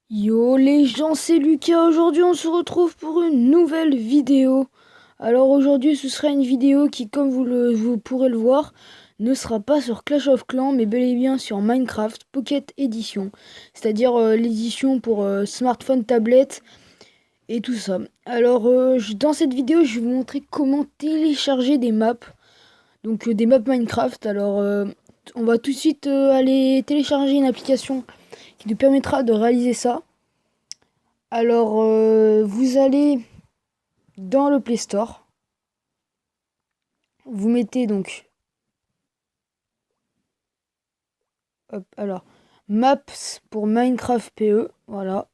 Yo les gens, c'est Lucas. Aujourd'hui, on se retrouve pour une nouvelle vidéo. Alors aujourd'hui, ce sera une vidéo qui, comme vous pourrez le voir, ne sera pas sur Clash of Clans, mais bel et bien sur Minecraft Pocket Edition. C'est-à-dire l'édition pour smartphone, tablette et tout ça. Alors dans cette vidéo, je vais vous montrer comment télécharger des maps. Donc des maps Minecraft. Alors on va tout de suite aller télécharger une application qui nous permettra de réaliser ça. Alors, vous allez dans le Play Store. Vous mettez donc, hop, alors, Maps pour Minecraft PE, voilà.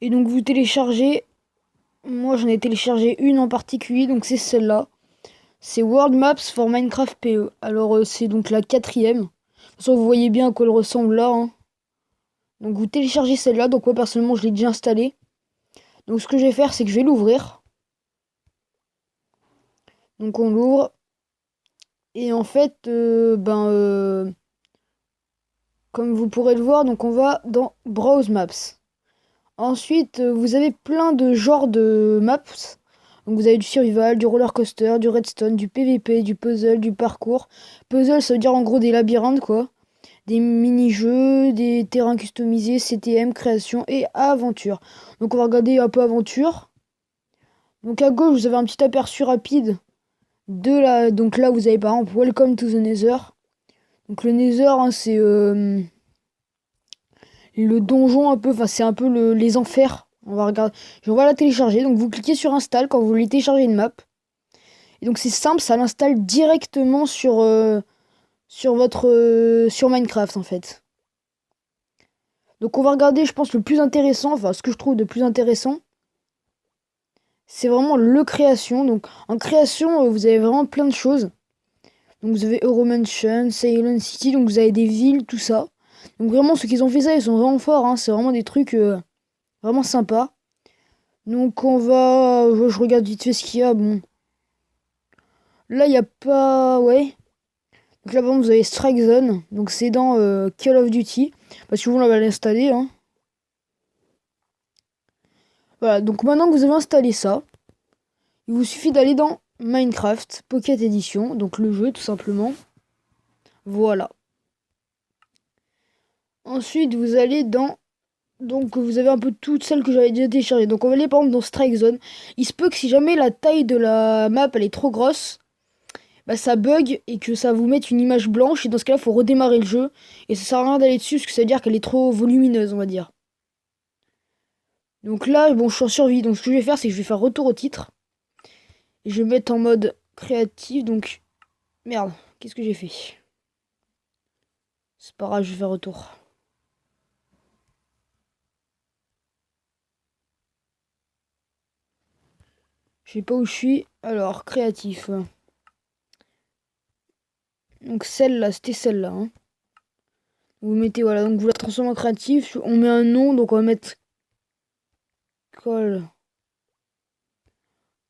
Et donc vous téléchargez, moi j'en ai téléchargé une en particulier, donc c'est celle-là. C'est World Maps for Minecraft PE. Alors c'est donc la quatrième. De toute façon vous voyez bien à quoi elle ressemble là, hein. Donc vous téléchargez celle-là, donc moi personnellement je l'ai déjà installée. Donc ce que je vais faire, c'est que je vais l'ouvrir. Donc on l'ouvre. Et en fait, comme vous pourrez le voir, donc on va dans Browse Maps. Ensuite, vous avez plein de genres de maps. Donc vous avez du survival, du roller coaster, du redstone, du PVP, du puzzle, du parcours. Puzzle, ça veut dire en gros des labyrinthes, quoi. Des mini-jeux, des terrains customisés, CTM, création et aventure. Donc on va regarder un peu aventure. Donc à gauche, vous avez un petit aperçu rapide de la... Donc là, vous avez par exemple Welcome to the Nether. Donc le Nether, hein, c'est le donjon un peu, enfin c'est un peu les enfers. On va regarder, on va la télécharger. Donc vous cliquez sur install quand vous voulez télécharger une map. Et donc c'est simple, ça l'installe directement sur votre sur Minecraft en fait. Donc on va regarder, je pense le plus intéressant, enfin ce que je trouve de plus intéressant, c'est vraiment le création. Donc en création, vous avez vraiment plein de choses. Donc vous avez Euromansion, Ceylon City, donc vous avez des villes, tout ça. Donc vraiment ceux qui ont fait ça, ils sont vraiment forts, hein. C'est vraiment des trucs vraiment sympas. Donc on va... Je regarde vite fait ce qu'il y a. Bon. Là, il n'y a pas... Ouais. Donc là, par exemple, vous avez Strike Zone. Donc c'est dans Call of Duty. Parce que vous l'avez l'installer. Hein. Voilà. Donc maintenant que vous avez installé ça, il vous suffit d'aller dans Minecraft Pocket Edition. Donc le jeu, tout simplement. Voilà. Ensuite, vous allez dans... Donc vous avez un peu toutes celles que j'avais déjà téléchargées. Donc on va aller par exemple dans Strike Zone. Il se peut que si jamais la taille de la map elle est trop grosse, bah ça bug et que ça vous mette une image blanche. Et dans ce cas-là, il faut redémarrer le jeu. Et ça sert à rien d'aller dessus parce que ça veut dire qu'elle est trop volumineuse, on va dire. Donc là, bon, je suis en survie. Donc ce que je vais faire, c'est que je vais faire retour au titre. Et je vais mettre en mode créatif. Donc, merde, qu'est-ce que j'ai fait? C'est pas grave, je vais faire retour. Je sais pas où je suis. Alors, créatif. Donc celle-là, c'était celle-là. Hein. Vous mettez, voilà, donc vous la transformez en créatif. On met un nom, donc on va mettre call,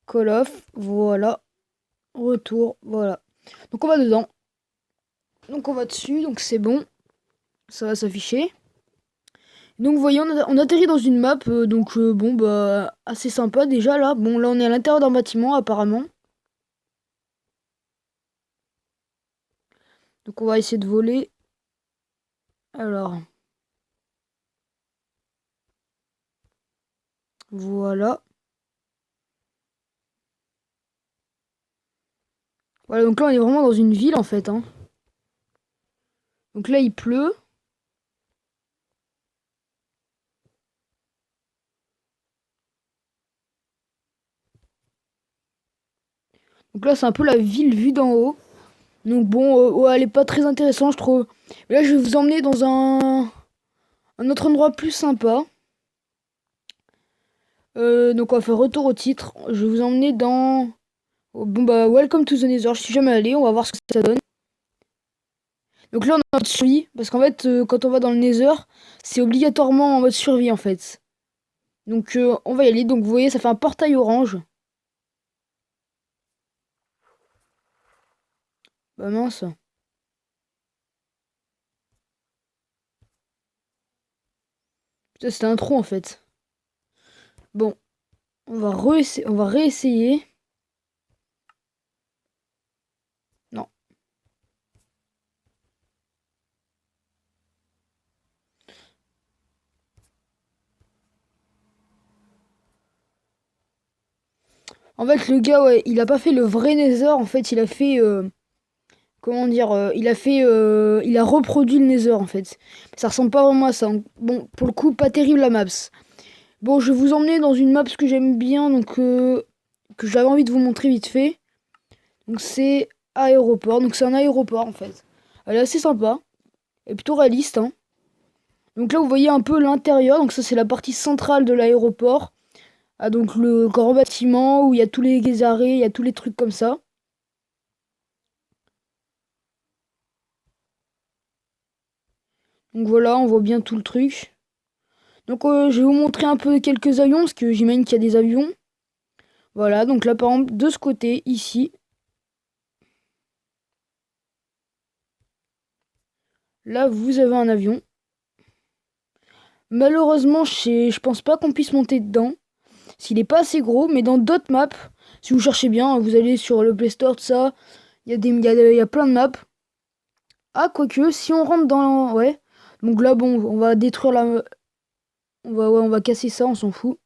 call off. Voilà. Retour, voilà. Donc on va dedans. Donc on va dessus, donc c'est bon. Ça va s'afficher. Donc vous voyez, on atterrit dans une map, donc bon bah assez sympa déjà là. Bon là on est à l'intérieur d'un bâtiment apparemment. Donc on va essayer de voler. Alors voilà. Voilà donc là on est vraiment dans une ville en fait. Hein. Donc là il pleut. Donc là c'est un peu la ville vue d'en haut. Donc bon, ouais, elle est pas très intéressante je trouve. Mais là je vais vous emmener dans un autre endroit plus sympa. Donc on va faire retour au titre. Je vais vous emmener dans... Bon bah Welcome to the Nether, je suis jamais allé, on va voir ce que ça donne. Donc là on est en mode survie, parce qu'en fait quand on va dans le Nether, c'est obligatoirement en mode survie en fait. Donc on va y aller, donc vous voyez ça fait un portail orange. Bah mince. C'était un trou en fait. Bon, on va réessayer. Non. En fait, le gars, ouais, il a pas fait le vrai Nether. En fait, il a fait, comment dire, il a reproduit le Nether en fait. Ça ressemble pas vraiment à ça. Bon, pour le coup, pas terrible la maps. Bon, je vais vous emmener dans une map que j'aime bien, donc que j'avais envie de vous montrer vite fait. Donc c'est aéroport. Donc c'est un aéroport en fait. Elle est assez sympa. Et plutôt réaliste, hein. Donc là, vous voyez un peu l'intérieur. Donc ça, c'est la partie centrale de l'aéroport. Ah, donc le grand bâtiment où il y a tous les arrêts, il y a tous les trucs comme ça. Donc voilà, on voit bien tout le truc. Donc je vais vous montrer un peu quelques avions, parce que j'imagine qu'il y a des avions. Voilà, donc là par exemple, de ce côté, ici. Là, vous avez un avion. Malheureusement, je pense pas qu'on puisse monter dedans. S'il est pas assez gros, mais dans d'autres maps, si vous cherchez bien, vous allez sur le Play Store, tout ça, il y a plein de maps. Ah, quoique, si on rentre dans... Ouais. Donc là, bon, on va détruire la... on va casser ça, on s'en fout.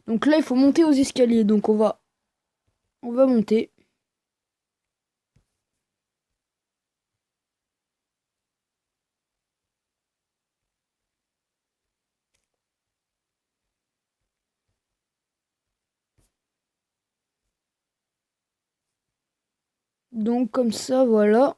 Donc là, il faut monter aux escaliers. Donc on va monter. Donc comme ça, voilà.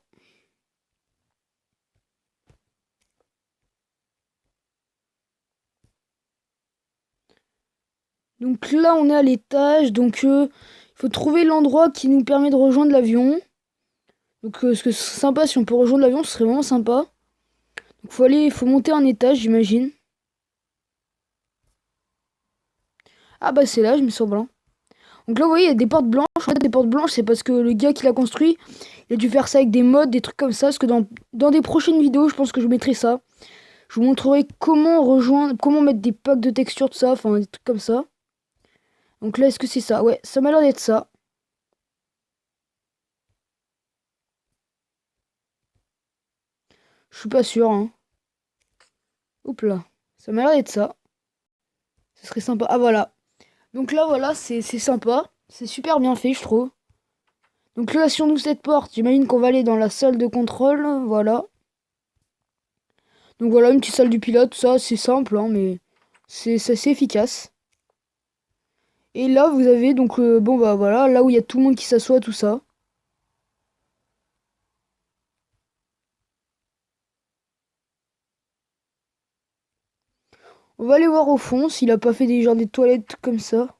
Donc là, on est à l'étage. Donc il faut trouver l'endroit qui nous permet de rejoindre l'avion. Donc ce que c'est sympa, si on peut rejoindre l'avion, ce serait vraiment sympa. Donc faut monter un étage, j'imagine. Ah bah c'est là, je me sens blanc. Donc là, vous voyez, il y a des portes blanches. En fait, des portes blanches, c'est parce que le gars qui l'a construit, il a dû faire ça avec des mods, des trucs comme ça. Parce que dans des prochaines vidéos, je pense que je mettrai ça. Je vous montrerai comment rejoindre, comment mettre des packs de textures, de ça, enfin des trucs comme ça. Donc là, est-ce que c'est ça? Ouais, ça m'a l'air d'être ça. Je suis pas sûr, hein. Oups là. Ça m'a l'air d'être ça. Ce serait sympa. Ah voilà. Donc là, voilà, c'est sympa. C'est super bien fait, je trouve. Donc là, si on ouvre cette porte, j'imagine qu'on va aller dans la salle de contrôle. Voilà. Donc voilà, une petite salle du pilote, ça, c'est simple, hein, mais c'est assez efficace. Et là, vous avez donc, bon bah voilà, là où il y a tout le monde qui s'assoit, tout ça. On va aller voir au fond s'il a pas fait des genre des toilettes comme ça.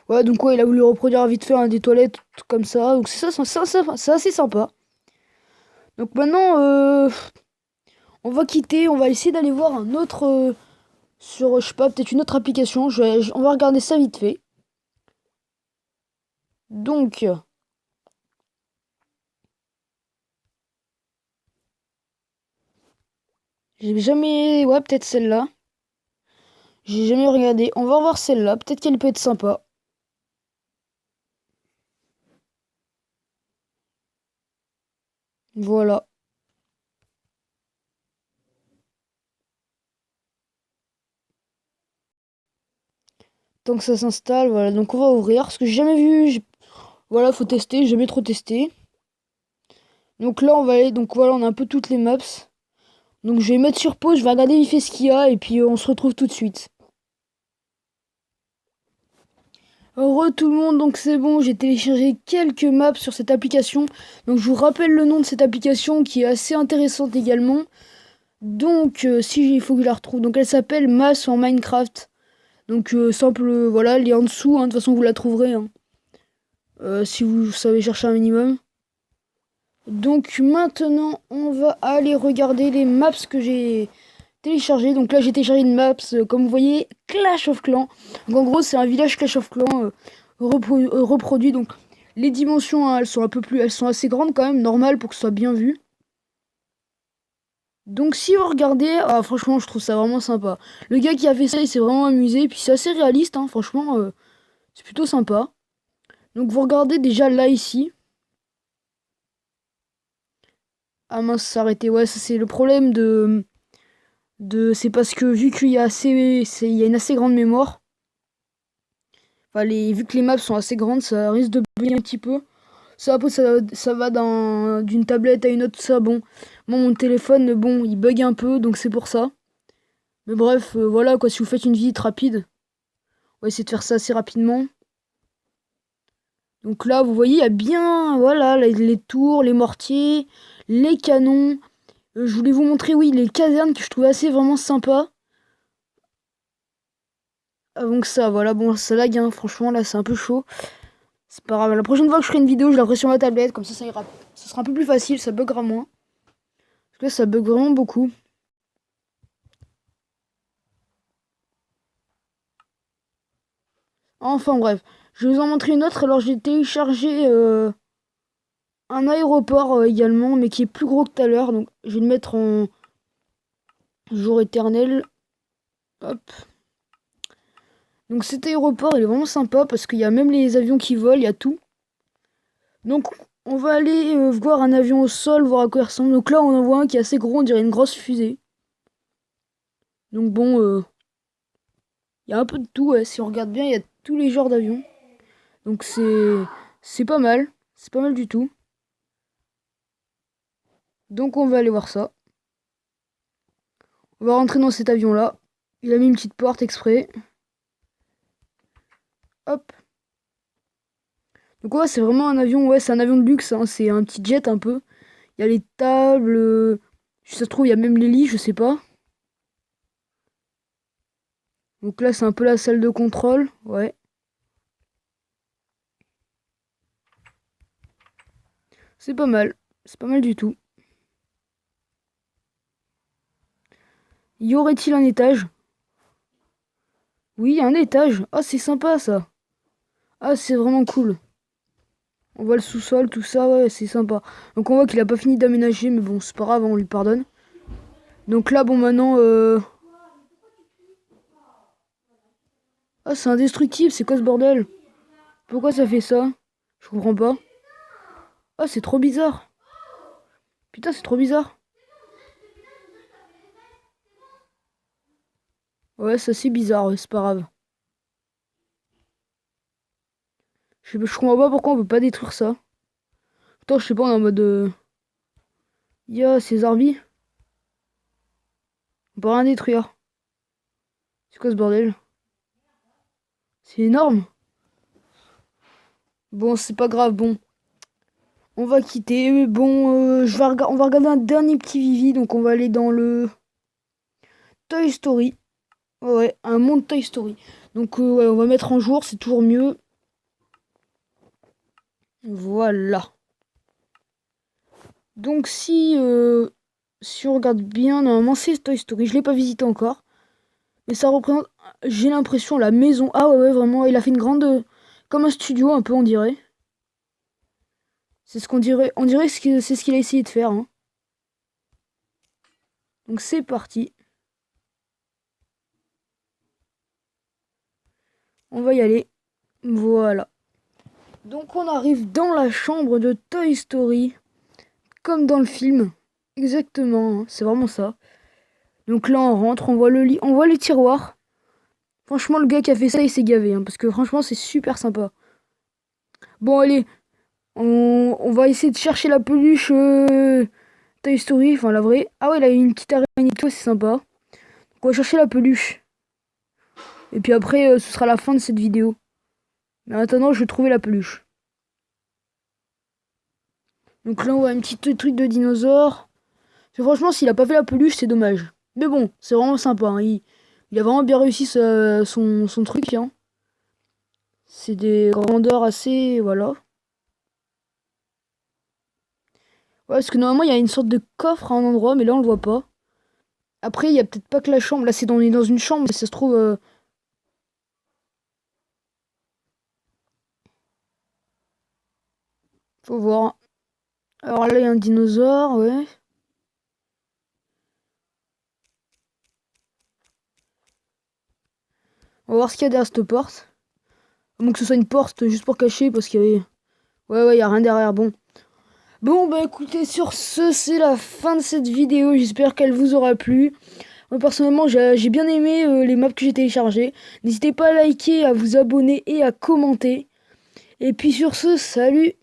Ouais, donc ouais, il a voulu reproduire vite fait des toilettes comme ça. Donc c'est c'est assez sympa. Donc maintenant, on va quitter, on va essayer d'aller voir un autre sur, je sais pas, peut-être une autre application. On va regarder ça vite fait. Donc, j'ai jamais, ouais, peut-être celle-là. J'ai jamais regardé. On va voir celle-là. Peut-être qu'elle peut être sympa. Voilà. Tant que ça s'installe, voilà. Donc on va ouvrir. Parce que j'ai jamais vu. Voilà, faut tester. J'ai jamais trop testé. Donc là, on va aller. Donc voilà, on a un peu toutes les maps. Donc je vais mettre sur pause. Je vais regarder vite fait ce qu'il y a. Et puis on se retrouve tout de suite. Heureux tout le monde, donc c'est bon, j'ai téléchargé quelques maps sur cette application. Donc je vous rappelle le nom de cette application qui est assez intéressante également. Donc si il faut que je la retrouve. Donc elle s'appelle Maps en Minecraft. Donc simple, voilà, elle est en dessous, hein, de toute façon vous la trouverez, hein, si vous savez chercher un minimum. Donc maintenant on va aller regarder les maps que j'ai télécharger. Donc là, j'ai téléchargé une map, comme vous voyez, Clash of Clans. Donc en gros, c'est un village Clash of Clans reproduit. Donc les dimensions, hein, elles sont un peu plus, elles sont assez grandes quand même, normal pour que ce soit bien vu. Donc si vous regardez, ah, franchement, je trouve ça vraiment sympa. Le gars qui a fait ça, il s'est vraiment amusé. Et puis c'est assez réaliste, hein, franchement, c'est plutôt sympa. Donc vous regardez déjà là ici. Ah mince, ça s'est arrêté. Ouais, ça c'est le problème c'est parce que vu qu'il y a il y a une assez grande mémoire. Enfin, vu que les maps sont assez grandes, ça risque de bugger un petit peu. Ça, après, ça va d'une tablette à une autre, tout ça. Bon, moi, mon téléphone, bon, il bug un peu, donc c'est pour ça. Mais bref, voilà, quoi, si vous faites une visite rapide, on va essayer de faire ça assez rapidement. Donc là, vous voyez, il y a bien, voilà, les tours, les mortiers, les canons. Je voulais vous montrer, oui, les casernes que je trouvais assez vraiment sympa. Avant que ça, voilà, bon, ça lag, hein, franchement, là, c'est un peu chaud. C'est pas grave, la prochaine fois que je ferai une vidéo, je la ferai sur ma tablette, comme ça ira. Ça sera un peu plus facile, ça buggera moins. Parce que là, ça bug vraiment beaucoup. Enfin bref, je vais vous en montrer une autre. Alors j'ai téléchargé un aéroport également, mais qui est plus gros que tout à l'heure. Donc je vais le mettre en jour éternel. Hop. Donc cet aéroport, il est vraiment sympa parce qu'il y a même les avions qui volent, il y a tout. Donc on va aller voir un avion au sol, voir à quoi il ressemble. Donc là on en voit un qui est assez gros, on dirait une grosse fusée. Donc bon, il y a un peu de tout, ouais. Si on regarde bien, il y a tous les genres d'avions. Donc c'est pas mal. C'est pas mal du tout. Donc on va aller voir ça. On va rentrer dans cet avion-là. Il a mis une petite porte exprès. Hop. Donc ouais, c'est vraiment un avion. Ouais, c'est un avion de luxe, hein. C'est un petit jet un peu. Il y a les tables. Si ça se trouve, il y a même les lits, je sais pas. Donc là, c'est un peu la salle de contrôle. Ouais. C'est pas mal. C'est pas mal du tout. Y aurait-il un étage? Oui, il y a un étage. Ah, c'est sympa ça. Ah, c'est vraiment cool. On voit le sous-sol, tout ça, ouais, c'est sympa. Donc on voit qu'il a pas fini d'aménager, mais bon, c'est pas grave, on lui pardonne. Donc là, bon, maintenant... Ah, c'est indestructible, c'est quoi ce bordel? Pourquoi ça fait ça? Je comprends pas. Ah, c'est trop bizarre. Putain, c'est trop bizarre. Ouais, ça c'est bizarre, ouais, c'est pas grave. Je comprends pas pourquoi on peut pas détruire ça. Attends, je sais pas, on est en mode... c'est Zarbi. On peut rien détruire. C'est quoi ce bordel? C'est énorme. Bon, c'est pas grave, bon. On va quitter. Bon, on va regarder un dernier petit Vivi. Donc on va aller dans le Toy Story. Ouais, un monde Toy Story. Donc ouais, on va mettre en jour, c'est toujours mieux. Voilà. Donc si on regarde bien, normalement c'est Toy Story. Je l'ai pas visité encore. Mais ça représente, j'ai l'impression, la maison. Ah ouais, ouais, vraiment, il a fait une grande... Comme un studio, un peu, on dirait. C'est ce qu'on dirait. On dirait que c'est ce qu'il a essayé de faire, hein. Donc c'est parti. On va y aller. Voilà. Donc on arrive dans la chambre de Toy Story. Comme dans le film. Exactement, hein, c'est vraiment ça. Donc là on rentre, on voit le lit, on voit les tiroirs. Franchement le gars qui a fait ça il s'est gavé, hein, parce que franchement c'est super sympa. Bon allez, on va essayer de chercher la peluche Toy Story, enfin la vraie. Ah ouais, là il y a une petite araignée, c'est sympa. Donc on va chercher la peluche. Et puis après ce sera la fin de cette vidéo. Mais en attendant je vais trouver la peluche. Donc là on voit un petit truc de dinosaure. Franchement s'il a pas fait la peluche c'est dommage. Mais bon, c'est vraiment sympa, hein. Il a vraiment bien réussi son truc, hein. C'est des grandeurs assez... Voilà. Ouais, parce que normalement, il y a une sorte de coffre à un endroit, mais là, on le voit pas. Après, il y a peut-être pas que la chambre. Là, on est dans une chambre, mais ça se trouve... faut voir. Alors là, il y a un dinosaure, ouais. On va voir ce qu'il y a derrière cette porte. À moins que ce soit une porte juste pour cacher, parce qu'il y avait... Ouais, il y a rien derrière, bon. Bon, bah écoutez, sur ce, c'est la fin de cette vidéo. J'espère qu'elle vous aura plu. Moi, personnellement, j'ai bien aimé les maps que j'ai téléchargées. N'hésitez pas à liker, à vous abonner et à commenter. Et puis sur ce, salut!